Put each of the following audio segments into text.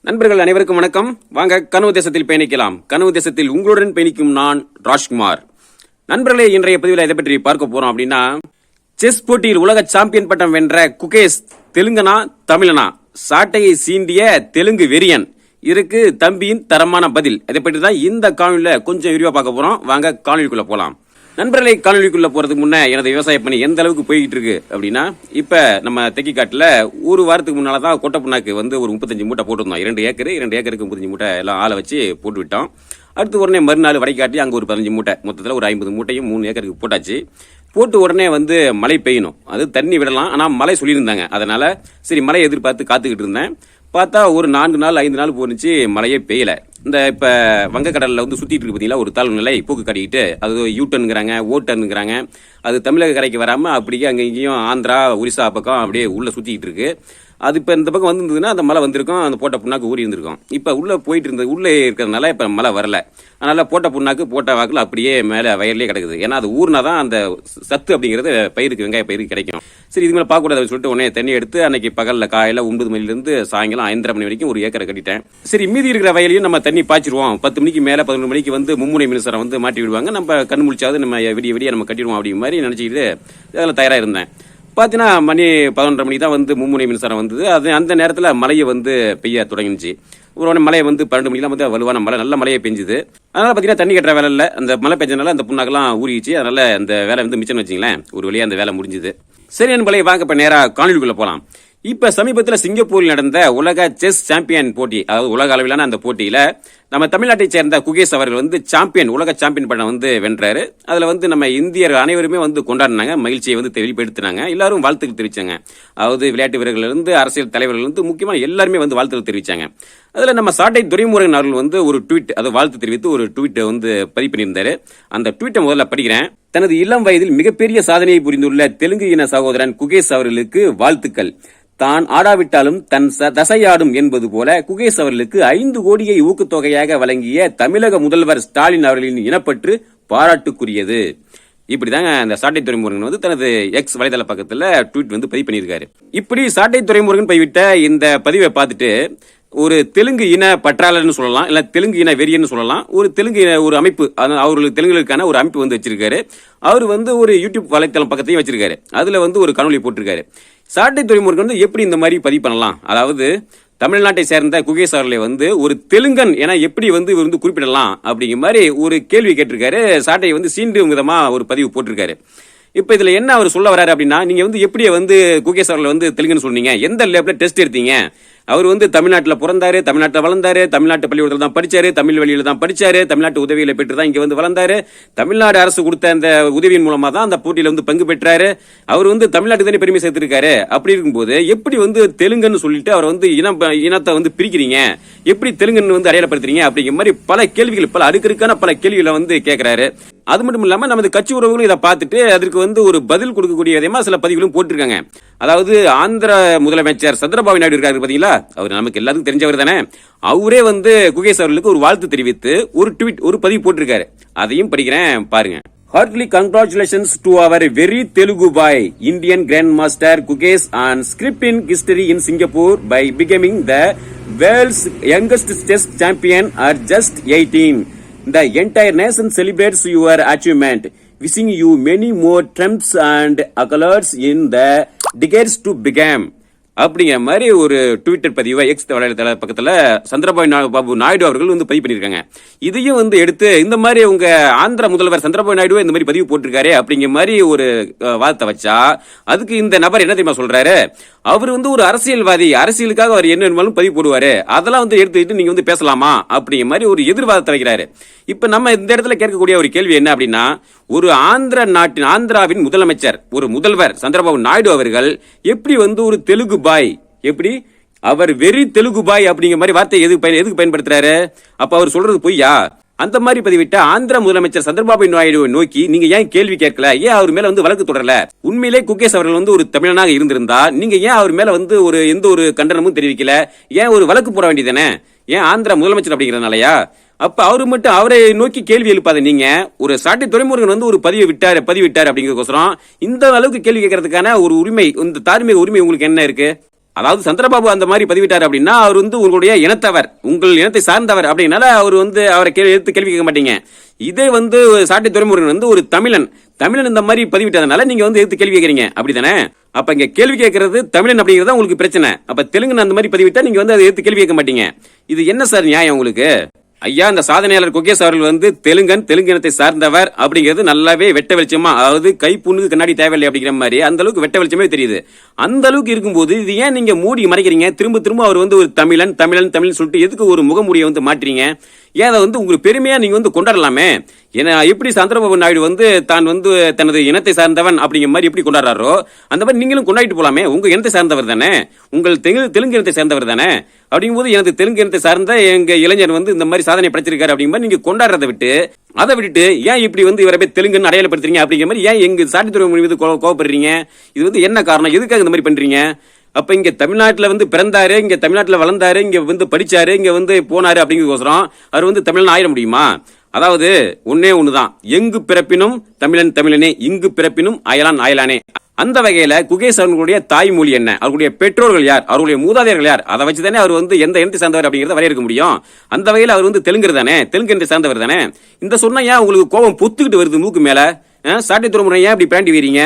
நண்பர்கள் அனைவருக்கும் வணக்கம். வாங்க கனவு தேசத்தில் பயணிக்கலாம். கனவு தேசத்தில் உங்களுடன் பயணிக்கும் நான் ராஜ்குமார். நண்பர்களே, இன்றைய பதிவில் இதை பற்றி பார்க்க போறோம் அப்படின்னா, செஸ் போட்டியில் உலக சாம்பியன் பட்டம் வென்ற குகேஷ் தெலுங்கனா தமிழனா, சாட்டையை சீண்டிய தெலுங்கு வெறியன், இதற்கு தம்பியின் தரமான பதில். இதை பற்றி தான் இந்த காணொலியில கொஞ்சம் விரிவா பார்க்க போறோம். வாங்க காணொலிக்குள்ள போலாம். நண்பர்களை, காணொலிக்குள்ள போறதுக்கு முன்ன எனது விவசாய பணி எந்த அளவுக்கு போய்கிட்டு இருக்கு அப்படின்னா, இப்ப நம்ம தெக்கிக்காட்டுல ஒரு வாரத்துக்கு முன்னாலதான் கொட்டை புண்ணாக்கு வந்து ஒரு 35 மூட்டை போட்டுருந்தோம். 2 ஏக்கருக்கு 35 மூட்டை எல்லாம் ஆளை வச்சு போட்டு விட்டோம். அடுத்து உடனே மறுநாள் வடைக்காட்டி அங்க ஒரு 15 மூட்டை, மொத்தத்தில் ஒரு 50 மூட்டையும் 3 ஏக்கருக்கு போட்டாச்சு. போட்டு உடனே வந்து மழை பெய்யணும், அது தண்ணி விடலாம், ஆனா மழை சொல்லியிருந்தாங்க. அதனால சரி மழை எதிர்பார்த்து காத்துக்கிட்டு இருந்தேன். பார்த்தா ஒரு 4 நாள் 5 நாள் போனுச்சு, மழையே பெய்யல. இந்த இப்ப வங்கக்கடல்ல வந்து சுத்திட்டு இருக்கு பாத்தீங்களா, ஒரு தாழ்வு நிலை போக்கு காட்டிக்கிட்டு, அது யூட்டர்னுங்கிறாங்க, ஓட்டர்னுங்கிறாங்க. அது தமிழக கரைக்கு வராம அப்படியே அங்க இங்கேயும் ஆந்திரா ஒரிசா பக்கம் அப்படியே உள்ள சுத்திக்கிட்டு இருக்கு. அது இப்ப இந்த பக்கம் வந்திருந்ததுன்னா அந்த மழை வந்திருக்கும், அந்த போட்ட புண்ணாக்கு ஊறி இருந்திருக்கும். இப்ப உள்ள போயிட்டு இருந்தது, உள்ள இருக்கிறதுனால இப்ப மழை வரல. அதனால போட்ட புண்ணாக்கு போட்ட வாக்குல அப்படியே மேல வயர்லயே கிடக்குது. ஏன்னா அது ஊர்னாதான் அந்த சத்து அப்படிங்கிறது பயிருக்கு, வெங்காய பயிருக்கு கிடைக்கும். சரி, இது மேல பார்க்க கூடாது சொல்லிட்டு உடனே தண்ணி எடுத்து அன்னைக்கு பகல்ல காலையில 9 மணில இருந்து சாயங்காலம் 5:30 மணி வரைக்கும் ஒரு ஏக்கரை கட்டிட்டேன். சரி, மீதி இருக்கிற வயலையும் நம்ம தண்ணி பாய்ச்சிருவோம். 10 மணிக்கு மேல 11 மணிக்கு வந்து மும்முனை மின்சாரம் வந்து மாட்டி விடுவாங்க, நம்ம கண் முழிச்சாவது நம்ம விடிய நம்ம கட்டிடுவோம் அப்படிங்கிற மாதிரி நினைச்சிக்கிட்டு அதில் தயாரா இருந்தேன். பார்த்தீங்கன்னா மணி 11:30 மணிக்கு தான் வந்து மும்முனை மின்சாரம் வந்தது. அது அந்த நேரத்தில் மழையை வந்து பெய்ய தொடங்கிச்சு. ஒரு மழையை வந்து 12 மணிக்கெல்லாம் வந்து வலுவான மழை, நல்ல மழையை பெஞ்சுது. அதனால பார்த்தீங்கன்னா தண்ணி கட்டுற வேலை இல்லை, அந்த மழை பெஞ்சனால அந்த புண்ணாக்கெல்லாம் ஊறிச்சு. அதனால அந்த வேலை வந்து மிச்சம் வச்சிங்களேன், ஒரு வழியாக அந்த வேலை முடிஞ்சுது. சரி நண்பர்களே, வாங்க இப்போ நேராக காணொலிக்குள்ள போகலாம். இப்ப சமீபத்தில் சிங்கப்பூரில் நடந்த உலக செஸ் சாம்பியன் போட்டி, அதாவது உலக அளவிலான அந்த போட்டியில நம்ம தமிழ்நாட்டை சேர்ந்த குகேஷ் அவர்கள் வந்து உலக சாம்பியன் பட்டம் வந்து வென்றாரு. அதுல வந்து நம்ம இந்தியர் அனைவருமே வந்து கொண்டாடினாங்க, மகிழ்ச்சியை வந்து வெளிப்படுத்தினாங்க, எல்லாரும் வாழ்த்துக்கள் தெரிவிச்சாங்க. அதாவது விளையாட்டு வீரர்கள் இருந்து அரசியல் தலைவர்கள் இருந்து முக்கியமா எல்லாருமே வந்து வாழ்த்துக்கள் தெரிவிச்சாங்க. அதுல நம்ம சாட்டை துரைமுருகன் அவர்கள் வந்து ஒரு ட்வீட், அது வாழ்த்து தெரிவித்து ஒரு ட்வீட் வந்து பதிவு பண்ணியிருந்தாரு. அந்த ட்வீட்டை முதல்ல படிக்கிறேன். தனது இளம் வயதில் மிகப்பெரிய சாதனையை புரிந்துள்ள தெலுங்கு இன சகோதரன் குகேஷ் அவர்களுக்கு வாழ்த்துக்கள். தான் ஆடாவிட்டாலும் தன் தசையாடும் என்பது போல குகேஷ் அவர்களுக்கு 5 கோடியை ஊக்கத்தொகையாக வழங்கிய தமிழக முதல்வர் ஸ்டாலின் அவர்களின் இனப்பற்று பாராட்டுக்குரியது. இப்படிதாங்க அந்த சாட்டை துரைமுருகன் வந்து தனது எக்ஸ் வலைதள பக்கத்துல ட்வீட் வந்து பதிவு பண்ணியிருக்காரு. இப்படி சாட்டை துரைமுருகன் பதிவிட்ட இந்த பதிவை பார்த்துட்டு ஒரு தெலுங்கு இன பற்றாளர்னு சொல்லலாம், இல்ல தெலுங்கு இன வெறியன்னு சொல்லலாம், ஒரு தெலுங்கு ஒரு அமைப்பு, அவர்களுக்கு தெலுங்குகளுக்கான ஒரு அமைப்பு வந்து வச்சிருக்காரு. அவர் வந்து ஒரு யூடியூப் வலைத்தளம் பக்கத்தையும் வச்சிருக்காரு. அதுல வந்து ஒரு காணொலி போட்டிருக்காரு. சாட்டை துரைமுருகன் வந்து எப்படி இந்த மாதிரி பதிவு பண்ணலாம், அதாவது தமிழ்நாட்டை சேர்ந்த குகேஷ் அவர்களை வந்து ஒரு தெலுங்கன் என எப்படி வந்து இவர் வந்து குறிப்பிடலாம் அப்படிங்கிற மாதிரி ஒரு கேள்வி கேட்டிருக்காரு. சாட்டை வந்து சீண்டும் விதமா ஒரு பதிவு போட்டிருக்காரு. இப்ப இதுல என்ன அவர் சொல்ல வராரு அப்படின்னா, நீங்க வந்து எப்படி வந்து குகேஷ் அவர்களை வந்து தெலுங்குன்னு சொன்னீங்க, எந்த லேப்ல டெஸ்ட் எடுத்தீங்க, அவர் வந்து தமிழ்நாட்டில் பிறந்தாரு, தமிழ்நாட்டில் வளர்ந்தாரு, தமிழ்நாட்டு பள்ளிக்கூடத்தில் தான் படிச்சாரு, தமிழ் வழியில தான் படிச்சாரு, தமிழ்நாட்டு உதவிகளை பெற்று தான் இங்க வந்து வளர்ந்தாரு, தமிழ்நாடு அரசு கொடுத்த அந்த உதவியின் மூலமா தான் அந்த போட்டியில வந்து பங்கு பெற்றாரு, அவர் வந்து தமிழ்நாட்டுக்கு தானே பெருமை சேர்த்திருக்காரு. அப்படி இருக்கும்போது எப்படி வந்து தெலுங்குன்னு சொல்லிட்டு அவர் வந்து இனத்தை வந்து பிரிக்கிறீங்க, எப்படி தெலுங்குன்னு வந்து அடையாளப்படுத்துறீங்க அப்படிங்கிற மாதிரி பல கேள்விகள், பல அடுக்கடுக்கான பல கேள்விகளை வந்து கேட்கிறாரு. அது மட்டும் இல்லாம நமது கட்சி உறவுகளும் இதை பார்த்துட்டு அதற்கு வந்து ஒரு பதில் கொடுக்கக்கூடிய விதமா சில பதிவுகளும் போட்டிருக்காங்க. அதாவது ஆந்திர முதலமைச்சர் சந்திரபாபு நாயுடு இருக்காரு பாத்தீங்களா, அவர் நமக்கு எல்லாத்துக்கும் தெரிஞ்சவர் தானே, அவரே வந்து குகேஷ் அவர்களுக்கு ஒரு வாழ்த்து தெரிவித்து ஒரு ட்வீட், ஒரு பதிவு போட்டிருக்காரு. அதையும் படிக்கிறேன், பாருங்க. Heartily congratulations to our very Telugu boy, Indian Grandmaster Kukesh on scripting history in Singapore by becoming the world's youngest chess champion at just 18. The entire nation celebrates your achievement. Wishing you many more triumphs and accolades in the decades to become. அப்படிங்கிற மாதிரி ஒரு Twitter பதிவை X வலைதள பக்கத்துல சந்திரபாபு நாயுடு அவர்கள் வந்து பதிவு பண்ணிருக்காங்க. இதையும் வந்து எடுத்து இந்த மாதிரி உங்க ஆந்திர முதல்வர் சந்திரபாபு நாயுடு இந்த மாதிரி பதிவு போட்டிருக்காரு அப்படிங்கிற மாதிரி ஒரு வார்த்தை வச்சா, அதுக்கு இந்த நபர் என்ன தெரியுமா சொல்றாரு, அவர் வந்து ஒரு அரசியல்வாதி, அரசியலுக்காக அவர் என்ன வேணுமாலும் பதிவு போடுவாரு, அதெல்லாம் வந்து எடுத்துக்கிட்டு நீங்க வந்து பேசலாமா அப்படிங்கிற மாதிரி ஒரு எதிர்வாதத்தை வைக்கிறாரு. இப்ப நம்ம இந்த இடத்துல கேட்கக்கூடிய ஒரு கேள்வி என்ன அப்படின்னா, ஒரு ஆந்திராவின் முதலமைச்சர், ஒரு முதல்வர் சந்திரபாபு நாயுடு அவர்கள் எப்படி வந்து ஒரு தெலுங்கு பாய், எப்படி அவர் வெறி தெலுங்கு பாய் அப்படிங்கிற மாதிரி வார்த்தை எதுக்கு பயன்படுத்துறாரு? அப்ப அவர் சொல்றது பொய்யா? அந்த மாதிரி பதிவிட்ட ஆந்திர முதலமைச்சர் சந்திரபாபு நாயுடு நோக்கி நீங்க ஏன் கேள்வி கேட்கல, ஏன் அவர் மேல வந்து வழக்கு தொடரல? உண்மையிலே குகேஷ் அவர்கள் வந்து ஒரு தமிழனாக இருந்திருந்தா நீங்க ஏன் அவர் மேல வந்து எந்த ஒரு கண்டனமும் தெரிவிக்கல, ஏன் ஒரு வழக்கு போட வேண்டியதானே? ஏன் ஆந்திர முதலமைச்சர் அப்படிங்கிறதுனாலயா? அப்ப அவரை நோக்கி கேள்வி எழுப்பாத நீங்க. ஒரு சாட்டை துரைமுருகன் வந்து ஒரு பதிவிட்டாரு அப்படிங்கிறதுக்கோசரம் இந்த அளவுக்கு கேள்வி கேட்கறதுக்கான ஒரு உரிமை, இந்த தார்மீக உரிமை உங்களுக்கு என்ன இருக்கு? அதாவது சந்திரபாபு அந்த மாதிரி பதிவிட்டார் அப்படின்னா அவர் வந்து உங்களுடைய இனத்தவர், உங்கள் இனத்தை சார்ந்தவர் அப்படின்னால அவர் வந்து அவரை எடுத்து கேள்வி கேட்க மாட்டீங்க. இதே வந்து சாட்டை துரைமுருகன் வந்து ஒரு தமிழன் இந்த மாதிரி பதிவிட்டதுனால நீங்க வந்து எடுத்து கேள்வி கேட்கறீங்க, அப்படித்தானே? அப்ப இங்க கேள்வி கேட்கறது தமிழன் அப்படிங்கறத உங்களுக்கு பிரச்சனை. அப்ப தெலுங்கு அந்த மாதிரி பதிவிட்டா நீங்க வந்து அதை எடுத்து கேள்வி கேட்க மாட்டீங்க. இது என்ன சார் நியாயம் உங்களுக்கு? ஐயா, இந்த சாதனையாளர் குகேஷ் அவர்கள் வந்து தெலுங்கு இனத்தை சார்ந்தவர் அப்படிங்கிறது நல்லாவே வெட்ட வெளிச்சமா, அதாவது கை புண்ணுக்கு கண்ணாடி தேவையில்லை அப்படிங்கிற மாதிரி அந்த அளவுக்கு வெட்ட வெளிச்சமே தெரியுது. அந்த அளவுக்கு இருக்கும்போது இது ஏன் நீங்க மூடி மறைக்கிறீங்க? திரும்ப அவர் வந்து ஒரு தமிழன் சொல்லிட்டு எதுக்கு ஒரு முகமூடியை வந்து மாற்றீங்க? ஏன் அதை வந்து உங்களுக்கு பெருமையா நீங்க வந்து கொண்டாடலாமே. ஏன்னா எப்படி சந்திரபாபு நாயுடு வந்து தான் வந்து தனது இனத்தை சார்ந்தவன் அப்படிங்கிற மாதிரி எப்படி கொண்டாடுறாரோ அந்த மாதிரி நீங்களும் கொண்டாடிட்டு போலாமே. உங்க இனத்தை சார்ந்தவர் தானே, உங்கள் தெலுங்கு இனத்தை சார்ந்தவர் தானே. அப்படிங்கும்போது எனக்கு தெலுங்கு இனத்தை சார்ந்த எங்க இளைஞர் வந்து இந்த மாதிரி சாதனை படைச்சிருக்காரு அப்படிங்கிற நீங்க கொண்டாடுறதை விட்டுட்டு ஏன் இப்படி வந்து இவரை போய் தெலுங்குன்னு அடையாளப்படுத்துறீங்க அப்படிங்கிற மாதிரி ஏன் எங்க சாட்டித்துறை மீது கோவப்படுறீங்க? இது வந்து என்ன காரணம்? எதுக்காக இந்த மாதிரி பண்றீங்க? அப்ப இங்க தமிழ்நாட்டுல வந்து பிறந்தாரு, இங்க தமிழ்நாட்டுல வளர்ந்தாரு, இங்க வந்து படிச்சாரு, இங்க வந்து போனாரு அப்படிங்கிறதுக்கோசரம் அவர் வந்து தமிழன் ஆயிட முடியுமா? அதாவது ஒன்னே ஒண்ணுதான், எங்கு பிறப்பினும் தமிழனே, இங்கு பிறப்பினும் அயலானே. அந்த வகையில குகேஷ் அவர்களுடைய தாய்மொழி என்ன, அவருடைய பெற்றோர்கள் யார், அவருடைய மூதாதையர்கள் யார், அதை வச்சுதானே அவர் வந்து எந்த இனத்தை சார்ந்தவர் அப்படிங்கறத வரையறுக்க முடியும். அந்த வகையில அவர் வந்து தெலுங்கு இனத்தை சார்ந்தவர் தானே. இந்த சொன்னா ஏன் உங்களுக்கு கோபம் பொத்துக்கிட்டு வருது மூக்கு மேல? சாட்டை துறைமுறை ஏன் இப்படி பிராண்டி வீரீங்க?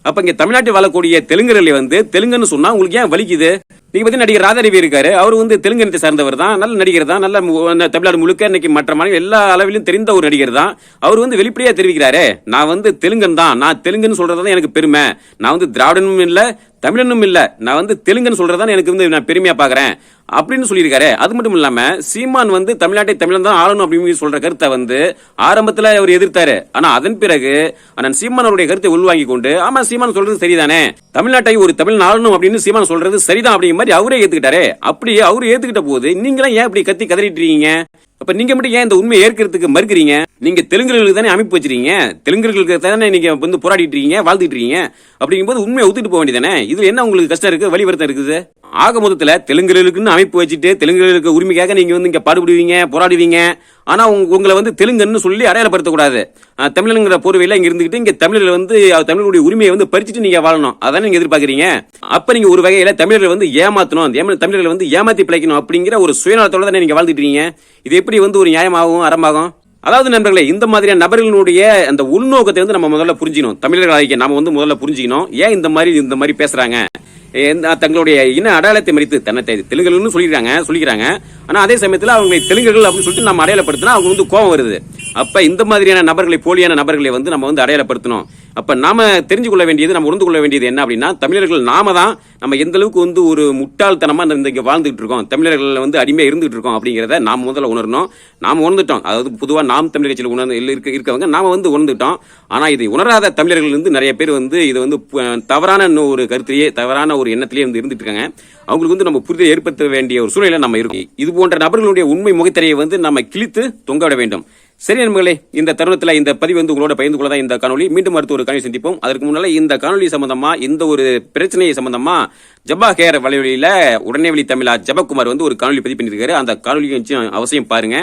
அப்ப இங்க தமிழ்நாட்டில் வாழக்கூடிய தெலுங்கர்களை வந்து தெலுங்குன்னு சொன்னா உங்களுக்கு ஏன் வலிக்குது? நீங்க பத்தி நடிகர் ராதாரவி இருக்காரு, அவர் வந்து தெலுங்கு இனத்தை சார்ந்தவர் தான், நல்ல நடிகர் தான், நல்ல தமிழ்நாடு முழுக்க இன்னைக்கு மற்ற மாநில எல்லா அளவிலும் தெரிந்த ஒரு நடிகர் தான். அவர் வந்து வெளிப்படையா தெரிவிக்கிறாரு, நான் வந்து தெலுங்கன் தான், நான் தெலுங்குன்னு சொல்றதுதான் எனக்கு பெருமை, நான் வந்து திராவிடனும் இல்ல தமிழனும் இல்ல, நான் வந்து தெலுங்குன்னு சொல்றதான் எனக்கு வந்து நான் பெருமையா பாக்குறேன் அப்படின்னு சொல்லியிருக்காரு. அது மட்டும் இல்லாம சீமான் வந்து தமிழ்நாட்டை தமிழன் தான் ஆளணும் அப்படின்னு சொல்ற கருத்தை வந்து ஆரம்பத்துல அவர் எதிர்த்தாரு. ஆனா அதன் பிறகு அண்ணன் சீமான் அவருடைய கருத்தை உள்வாங்கி கொண்டு, ஆமா சீமான் சொல்றது சரிதானே, தமிழ்நாட்டை ஒரு தமிழ் ஆளணும் அப்படின்னு சீமான் சொல்றது சரிதான் அப்படிங்கிற மாதிரி அவரே ஏத்துக்கிட்டாரு. அப்படியே அவரு ஏத்துக்கிட்ட போது நீங்களும் ஏன் இப்படி கத்தி கதறிட்டு இருக்கீங்க? அப்ப நீங்க மட்டும் ஏன் இந்த உண்மையை ஏற்கிறதுக்கு மறுக்கிறீங்க? நீங்க தெலுங்குகளுக்கு தானே அமைப்பு வச்சிருக்கீங்க, தெலுங்குகளுக்கு தானே நீங்க வந்து போராடிட்டு இருக்கீங்க, வாழ்ந்துட்டு இருக்கீங்க. அப்படிங்கும்போது உண்மையை ஒத்துட்டு போக வேண்டியதானே. இதுல என்ன உங்களுக்கு கஷ்டம் இருக்கு, வழி வருத்தம் இருக்குது? ஆக மொத்தத்துல தெலுங்குகளுக்குன்னு அமைப்பு வச்சுட்டு தெலுங்குகளுக்கு உரிமைக்காக நீங்க வந்து இங்க பாடுபடுவீங்க, போராடுவீங்க. ஆனா உங்களை வந்து தெலுங்குன்னு சொல்லி அடையாளப்படுத்தக்கூடாது. தமிழனுங்கிற போர்வையில இங்க இருந்துகிட்டு இங்க தமிழர்கள் வந்து தமிழர்களுடைய உரிமையை வந்து பறிச்சுட்டு நீங்க வாழணும், அதானே நீங்க எதிர்பார்க்கறீங்க. அப்ப நீங்க ஒரு வகையில தமிழர்கள் வந்து ஏமாத்தணும், தமிழர்களை வந்து ஏமாத்தி பிழைக்கணும் அப்படிங்கிற ஒரு சுயநலத்தோட தானே நீங்க வாழ்ந்துட்டு இருக்கீங்க. இது எப்படி வந்து ஒரு நியாயமாகும், அறமாகும்? அதாவது நண்பர்களே, இந்த மாதிரியான நபர்களுடைய அந்த உள்நோக்கத்தை வந்து நம்ம முதல்ல புரிஞ்சுக்கணும். தமிழர்கள் நாம வந்து முதல்ல புரிஞ்சுக்கணும், ஏன் இந்த மாதிரி பேசுறாங்க. தங்களுடைய இன அடையாளத்தை மறித்து தன்னை தெலுங்குன்னு சொல்லிக்கிறாங்க. ஆனா அதே சமயத்துல அவங்க தெலுங்குகள் அப்படின்னு சொல்லிட்டு நம்ம அடையாளப்படுத்தினா அவங்க வந்து கோபம் வருது. அப்ப இந்த மாதிரியான நபர்களை, போலியான நபர்களை வந்து நம்ம வந்து அடையாளப்படுத்தணும். அப்ப நாம தெரிஞ்சு கொள்ள வேண்டியது, நம்ம உணர்ந்து கொள்ள வேண்டியது என்ன அப்படின்னா, தமிழர்கள் நாம தான் நம்ம எந்த அளவுக்கு வந்து ஒரு முட்டாள்தனமா இங்க வாழ்ந்துட்டு இருக்கோம், தமிழர்கள் வந்து அடிமையா இருந்துட்டு இருக்கோம் அப்படிங்கறத நாம முதல்ல உணரணும். நாம உணர்ந்துட்டோம், அதாவது பொதுவா நாம் தமிழர் கட்சியில் இருக்கவங்க நாம வந்து உணர்ந்துட்டோம். ஆனா இதை உணராத தமிழர்கள் வந்து நிறைய பேர் வந்து இது வந்து தவறான ஒரு கருத்திலேயே, தவறான ஒரு எண்ணத்திலேயே வந்து இருந்துட்டு இருக்காங்க. அவங்களுக்கு வந்து நம்ம புரிதல் ஏற்படுத்த வேண்டிய ஒரு சூழ்நிலை நம்ம இருக்கும். இது போன்ற நபர்களுடைய உண்மை முகத்திரையை வந்து நம்ம கிழித்து தொங்கவிட வேண்டும். சரி நண்பர்களே, இந்த தருணத்துல இந்த பதிவு வந்து உங்களோட பகிர்ந்து கொள்ளதான் இந்த காணொலி. மீண்டும் அடுத்த ஒரு காணொலி சந்திப்போம். அதற்கு முன்னால இந்த காணொலி சம்பந்தமா, இந்த ஒரு பிரச்சனையை சம்பந்தமா ஜப்பா கேர் வலைவலியில உடனே வழி தமிழா ஜபக்குமார் வந்து ஒரு காணொலி பதிவு பண்ணிருக்காரு. அந்த காணொலி அவசியம் பாருங்க.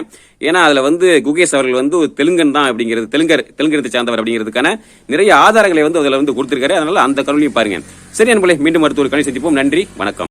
ஏன்னா அதுல வந்து குகேஷ் அவர்கள் வந்து தெலுங்கன் தான் அப்படிங்கிறது, தெலுங்கத்தை சார்ந்தவர் அப்படிங்கிறதுக்கான நிறைய ஆதாரங்களை வந்து அதுல வந்து கொடுத்திருக்காரு. அதனால அந்த காணொலியும் பாருங்க. சரி நண்பர்களே, மீண்டும் அடுத்த ஒரு காணொலி சந்திப்போம். நன்றி, வணக்கம்.